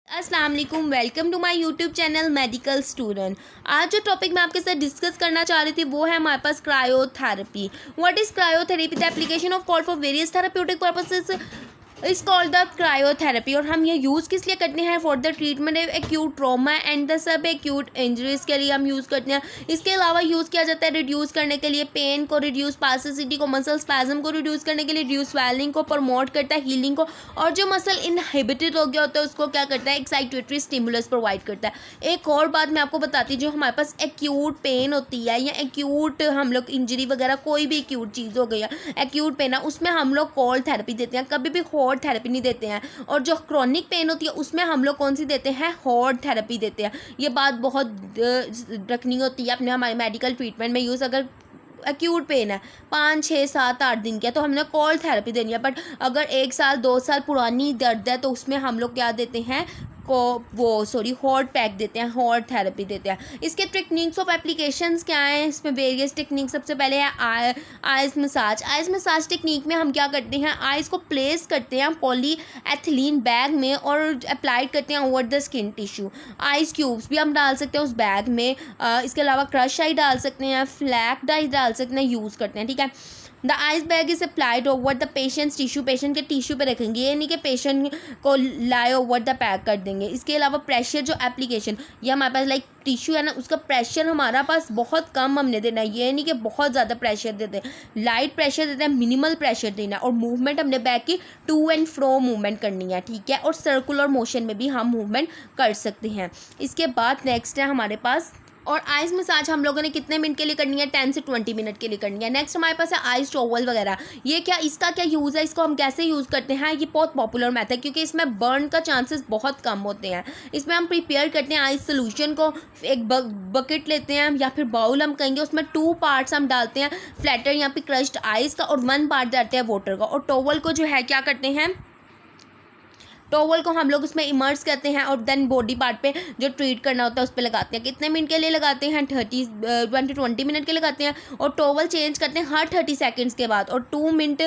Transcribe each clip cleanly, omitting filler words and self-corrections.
अस्सलाम वालेकुम, welcome to my YouTube channel medical student. आज जो टॉपिक मैं आपके साथ डिस्कस करना चाह रही थी वो है हमारे पास cryotherapy. What is cryotherapy? The application of cold for various therapeutic purposes is called the cryotherapy. और हम ये यूज़ किस लिए करते हैं? For the treatment of acute trauma and the sub acute injuries के लिए हम यूज़ करते हैं। इसके अलावा यूज़ किया जाता है रिड्यूस करने के लिए, पेन को रिड्यूस, स्पास्टिसिटी को, मसल स्पैज्म को रिड्यूस करने के लिए, रिड्यूस स्वेलिंग को, प्रमोट करता है हीलिंग को, और जो मसल इनहिबिटेड हो गया होता है उसको क्या करता है? एक्साइटेटरी स्टिमुलस प्रोवाइड करता है। एक और बात मैं आपको बताती हूँ, जो हमारे पास एक्यूट पेन होती है या एक्यूट हम लोग इंजरी वगैरह कोई भी एक्यूट चीज़ हो गई है, एक्यूट पेन है, उसमें हम लोग कोल्ड थेरेपी देते हैं, कभी भी हॉट थेरेपी नहीं देते हैं। और जो क्रॉनिक पेन होती है उसमें हम लोग कौन सी देते हैं? हॉट थेरेपी देते हैं। ये बात बहुत रखनी होती है अपने हमारे मेडिकल ट्रीटमेंट में यूज़। अगर एक्यूट पेन है 5, 6, 7, 8 दिन का तो हमने कोल्ड थेरेपी देनी है। बट अगर 1 साल 2 साल पुरानी दर्द है तो उसमें हम लोग क्या देते हैं? हॉट पैक देते हैं, हॉट थेरेपी देते हैं। इसके टेक्निक्स ऑफ एप्लीकेशंस क्या हैं? इसमें वेरियस टेक्निक। सबसे पहले है ice massage. Ice massage technique में हम क्या करते हैं? आइस को प्लेस करते हैं पॉली एथिलीन बैग में और अप्लाइड करते हैं over the skin tissue. Ice cubes भी हम डाल सकते हैं उस बैग में। इसके अलावा क्रश आई डाल सकते हैं, फ्लैक डाई डाल सकते हैं, यूज़ करते हैं। ठीक है। The ice bag is applied over the patients tissue. Patient के टिश्यू पे रखेंगे, ये नहीं कि पेशेंट को लाए ओवर द पैक कर देंगे। इसके अलावा प्रेशर जो एप्लीकेशन, ये हमारे पास लाइक टिश्यू है ना, उसका प्रेशर हमारा पास बहुत कम हमने देना है। ये नहीं कि बहुत ज़्यादा प्रेशर देते हैं, लाइट प्रेशर देते हैं, मिनिमल प्रेशर देना है। और मूवमेंट हमने बैग की टू एंड फ्रो मूवमेंट करनी है। ठीक है। और सर्कुलर मोशन में भी हम मूवमेंट कर सकते हैं। इसके बाद नेक्स्ट है हमारे पास, और आइस मसाज हम लोगों ने कितने मिनट के लिए करनी है? 10 से 20 मिनट के लिए करनी है। नेक्स्ट हमारे पास है आइस टॉवल वगैरह। ये क्या, इसका क्या यूज़ है? इसको हम कैसे यूज़ करते हैं? ये बहुत पॉपुलर मेथड है क्योंकि इसमें बर्न का चांसेस बहुत कम होते हैं। इसमें हम प्रिपेयर करते हैं आइस सोल्यूशन को, एक बकेट लेते हैं या फिर बाउल हम कहेंगे, उसमें 2 पार्ट्स हम डालते हैं, फ्लैटर यहाँ पे क्रश्ड आइस का, और 1 पार्ट डालते हैं वाटर का। और टॉवल को जो है क्या करते हैं? टॉवल को हम लोग उसमें इमर्स करते हैं और देन बॉडी पार्ट पे जो ट्रीट करना होता है उस पर लगाते हैं। कितने मिनट के लिए लगाते हैं? 20 मिनट के लगाते हैं। और टॉवल चेंज करते हैं हर 30 सेकंड्स के बाद, और 2 मिनट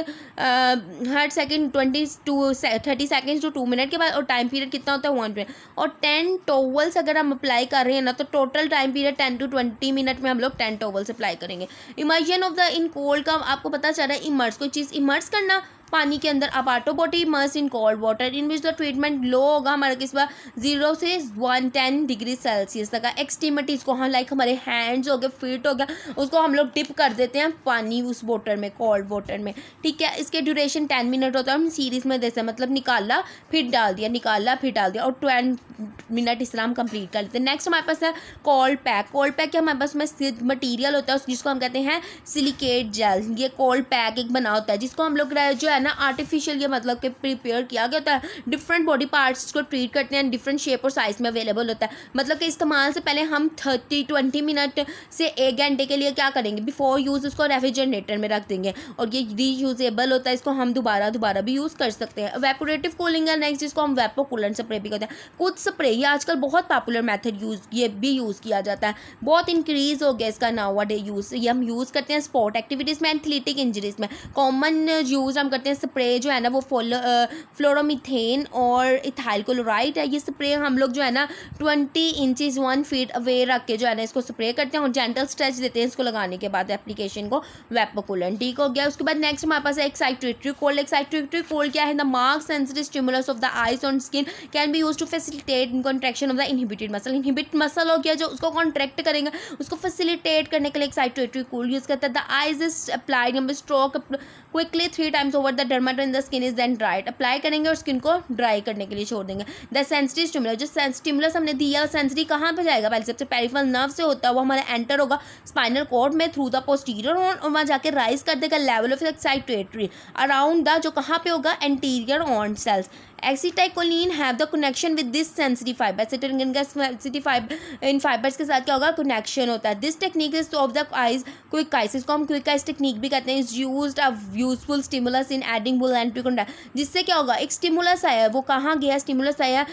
हर सेकंड 30 सेकंड्स टू 2 मिनट के बाद। और टाइम पीरियड कितना होता है? 1 मिनट। और 10 टॉवल्स अगर हम अप्लाई कर रहे हैं ना, तो total time period 10 to 20 minute में हम लोग 10 टॉवल्स अप्लाई करेंगे। Immersion of the in cold का आपको पता चल रहा है, इमर्स कोई चीज़ इमर्स करना पानी के अंदर। अब auto body immerse in cold water in which the treatment लो होगा हमारा किस बार 0 से 110 डिग्री सेल्सियस तक का। एक्सट्रीमिटीज़ को, हाँ लाइक हमारे हैंड्स हो गए, फीट हो गया, उसको हम लोग डिप कर देते हैं पानी उस वाटर में, कोल्ड वाटर में। ठीक है। इसके ड्यूरेशन 10 मिनट होता है। हम सीरीज़ में जैसे मतलब निकाला फिर डाल दिया, निकाला फिर डाल दिया, और 20 मिनट इस तरह हम कंप्लीट कर लेते हैं। नेक्स्ट हमारे पास है कोल्ड पैक। कोल्ड पैक हमारे पास में मटीरियल होता है जिसको हम कहते हैं सिलिकेट जेल। ये कोल्ड पैक एक बना होता है जिसको हम लोग जो है ना आर्टिफिशियल, ये मतलब कि प्रिपेयर किया गया होता है। डिफरेंट बॉडी पार्ट्स को ट्रीट करते हैं, डिफरेंट शेप और साइज में अवेलेबल होता है। मतलब कि इस्तेमाल से पहले हम 20 मिनट से 1 घंटे के लिए क्या करेंगे? बिफोर यूज़ उसको रेफ्रिजरेटर में रख देंगे, और ये रीयूजेबल होता है, इसको हम दोबारा भी यूज़ कर सकते हैं। वेपोरेटिव कूलिंग है नेक्स्ट, जिसको हम वेपो कूलेंट स्प्रे भी कहते हैं। कुछ स्प्रे ये आजकल बहुत पॉपुलर मेथड ये भी यूज़ किया जाता है, बहुत इंक्रीज हो गया इसका नाउअडे यूज़। ये हम यूज़ करते हैं स्पोर्ट एक्टिविटीज़ में, एथलेटिक इंजरीज में। कॉमन यूज़ हम करते हैं स्प्रे जो है ना वो फ्लोरोमीथेन और इथाइल क्लोराइड है। ये स्प्रे हम लोग जो है ना 20 इंचज़ 1 फीट अवे रख के जो है ना इसको स्प्रे करते हैं और जेंटल स्ट्रेच देते हैं इसको लगाने के बाद एप्लीकेशन को। वेपोकूलेंट ठीक हो गया। उसके बाद नेक्स्ट हमारे पास है एक्साइटेटरी कोल्ड। एक्साइटेटरी कोल्ड क्या है? The mark sensitive stimulus of the eyes on skin can be use to facilitate contraction of the inhibited muscle. Inhibit muscle हो गया जो उसको कॉन्ट्रैक्ट करेंगे, उसको फैसिलिटेट करने के लिए एक्साइटेटरी कोल्ड यूज़ करता है। The ice is applied stroke quickly 3 times over the dermato in the skin is then dried. Apply करेंगे और स्किन को ड्राई करने के लिए छोड़ देंगे। द सेंसिटिव स्टिमुलस, जो स्टिमुलस हमने दिया सेंसिटिव कहाँ पे जाएगा? पहले सबसे पेरिफेरल नर्व से होता है, वो हमारे एंटर होगा स्पाइनल कॉर्ड में थ्रू द पोस्टीरियर हॉर्न, और वहाँ जाके राइज कर देगा level of excitatory around the, जो कहाँ पे होगा? Anterior horn cells. Acetylcholine have the connection with this sensitive fibre. Acetylcholine का सेंसिटिव इन फाइबर्स के साथ क्या होगा? कनेक्शन होता है। This technique is of the ice quick ice, इसको हम क्विक आइस टेक्निक भी कहते हैं। Is used a useful stimulus in aiding bull and प्रिकॉन्डा। जिससे क्या होगा? एक स्टिमुलस आया, वो कहाँ गया? स्टिमुलस आया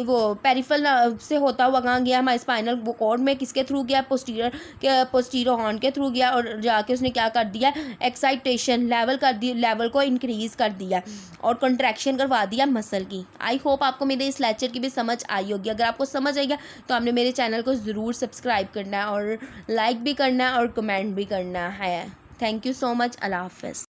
वो पेरिफेरल से होता हुआ कहाँ गया? हमारे स्पाइनल कॉर्ड में। किसके थ्रू गया? पोस्टीरियर हॉर्न के थ्रू गया, और जाके उसने क्या कर दिया? एक्साइटेशन लेवल कर दी, लेवल को इंक्रीज कर दिया और कंट्रैक्शन करवा दिया या मसल की। आई होप आपको मेरे इस लेक्चर की भी समझ आई होगी। अगर आपको समझ आई गया तो आपने मेरे चैनल को ज़रूर सब्सक्राइब करना है और लाइक भी करना है और कमेंट भी करना है। Thank you so much. अल्लाह हाफ़िज़।